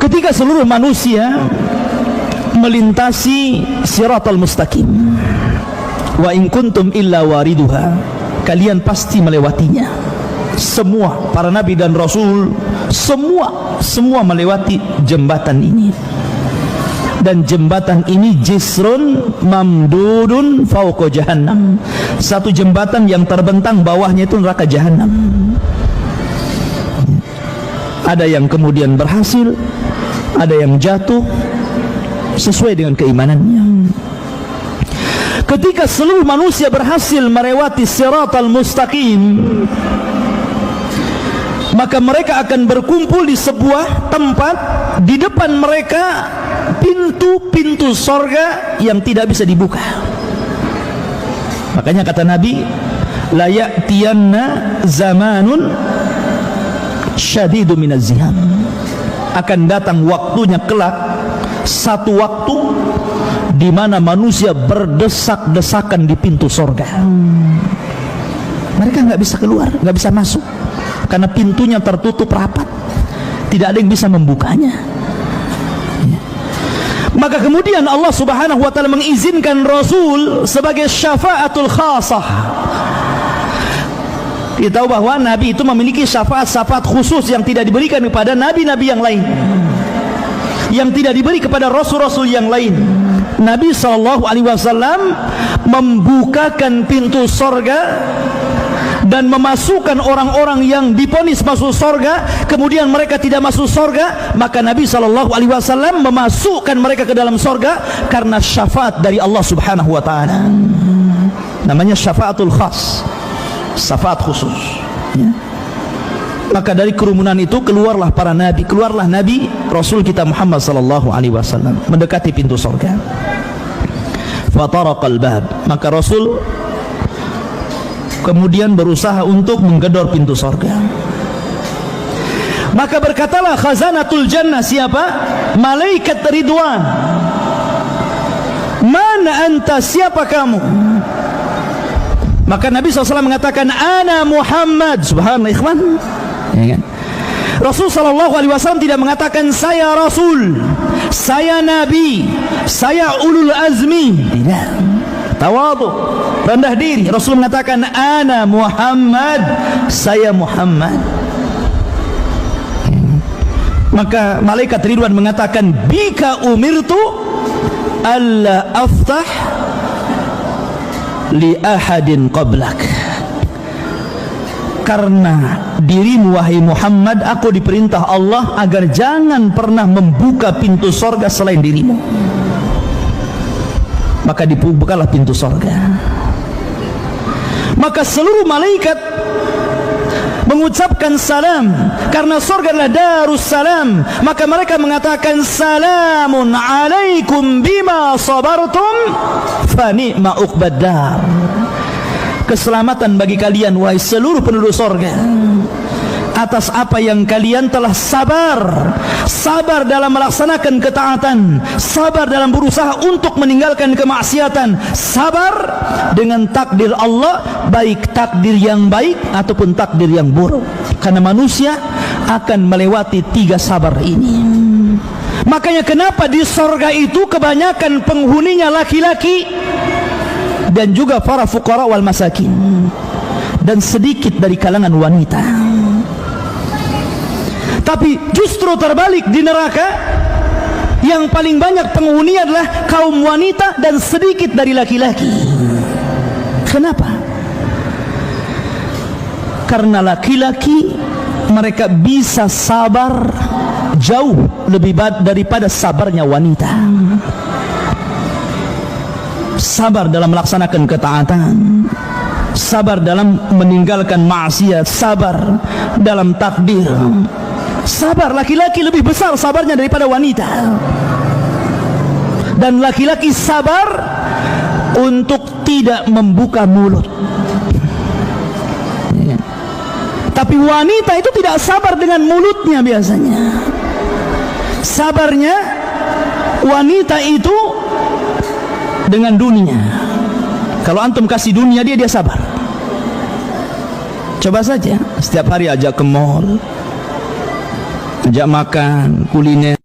Ketika seluruh manusia melintasi siratal mustaqim, wa in kuntum illa wariduha, kalian pasti melewatinya. Semua para nabi dan rasul, semua melewati jembatan ini. Dan jembatan ini jisrun mamdudun fauqa jahannam, satu jembatan yang terbentang bawahnya itu neraka jahannam. Ada yang kemudian berhasil, ada yang jatuh sesuai dengan keimanannya. Ketika seluruh manusia berhasil melewati siratal mustaqim, maka mereka akan berkumpul di sebuah tempat. Di depan mereka pintu-pintu sorga yang tidak bisa dibuka. Makanya kata Nabi, la ya'tiyanna zamanun syadidu minaz ziham, akan datang waktunya kelak, satu waktu di mana manusia berdesak-desakan di pintu sorga. Mereka nggak bisa keluar, nggak bisa masuk, karena pintunya tertutup rapat, tidak ada yang bisa membukanya. Maka kemudian Allah Subhanahu wa ta'ala mengizinkan Rasul sebagai syafaatul khasah. Kita tahu bahwa Nabi itu memiliki syafaat-syafaat khusus yang tidak diberikan kepada nabi-nabi yang lain, yang tidak diberi kepada rasul-rasul yang lain. Nabi SAW membukakan pintu sorga dan memasukkan orang-orang yang divonis masuk sorga, kemudian mereka tidak masuk sorga, maka Nabi SAW memasukkan mereka ke dalam sorga karena syafaat dari Allah Subhanahu wa ta'ala. Namanya syafaatul khas, syafaat khusus, ya. Maka dari kerumunan itu keluarlah para nabi, keluarlah Nabi Rasul kita Muhammad SAW mendekati pintu sorga. Fataraqal bab, maka Rasul kemudian berusaha untuk menggedor pintu sorga. Maka berkatalah khazanatul jannah, siapa? Malaikat Ridwan. Mana anta, siapa kamu? Maka Nabi SAW mengatakan, ana Muhammad. Subhanallah, ikhwan, ya kan? Rasul SAW tidak mengatakan saya Rasul, saya Nabi, saya ulul azmi. Tidak. Tawadhu, rendah diri. Rasul mengatakan ana Muhammad, saya Muhammad. Maka malaikat Ridwan mengatakan, bika umirtu alla aftah li ahadin qablak, karena dirimu wahai Muhammad, aku diperintah Allah agar jangan pernah membuka pintu sorga selain dirimu. Maka dibukalah pintu sorga. Maka seluruh malaikat mengucapkan salam, karena sorga adalah darus salam. Maka mereka mengatakan, salamun alaikum bima sabartum fa ni'ma uqbad dar. Keselamatan bagi kalian wahai seluruh penduduk sorga, atas apa yang kalian telah sabar. Sabar dalam melaksanakan ketaatan, sabar dalam berusaha untuk meninggalkan kemaksiatan, sabar dengan takdir Allah, baik takdir yang baik ataupun takdir yang buruk. Karena manusia akan melewati tiga sabar ini. Makanya kenapa di sorga itu kebanyakan penghuninya laki-laki dan juga para fuqara wal masakin, dan sedikit dari kalangan wanita. Tapi justru terbalik, di neraka yang paling banyak penghuni adalah kaum wanita dan sedikit dari laki-laki. Kenapa? Karena laki-laki mereka bisa sabar jauh lebih daripada sabarnya wanita. Sabar dalam melaksanakan ketaatan, sabar dalam meninggalkan maksiat, sabar dalam takdir. Sabar laki-laki lebih besar sabarnya daripada wanita. Dan laki-laki sabar untuk tidak membuka mulut. Tapi wanita itu tidak sabar dengan mulutnya biasanya. Sabarnya wanita itu dengan dunia. Kalau antum kasih dunia dia sabar. Coba saja setiap hari ajak ke mall, ajak makan, kuliner,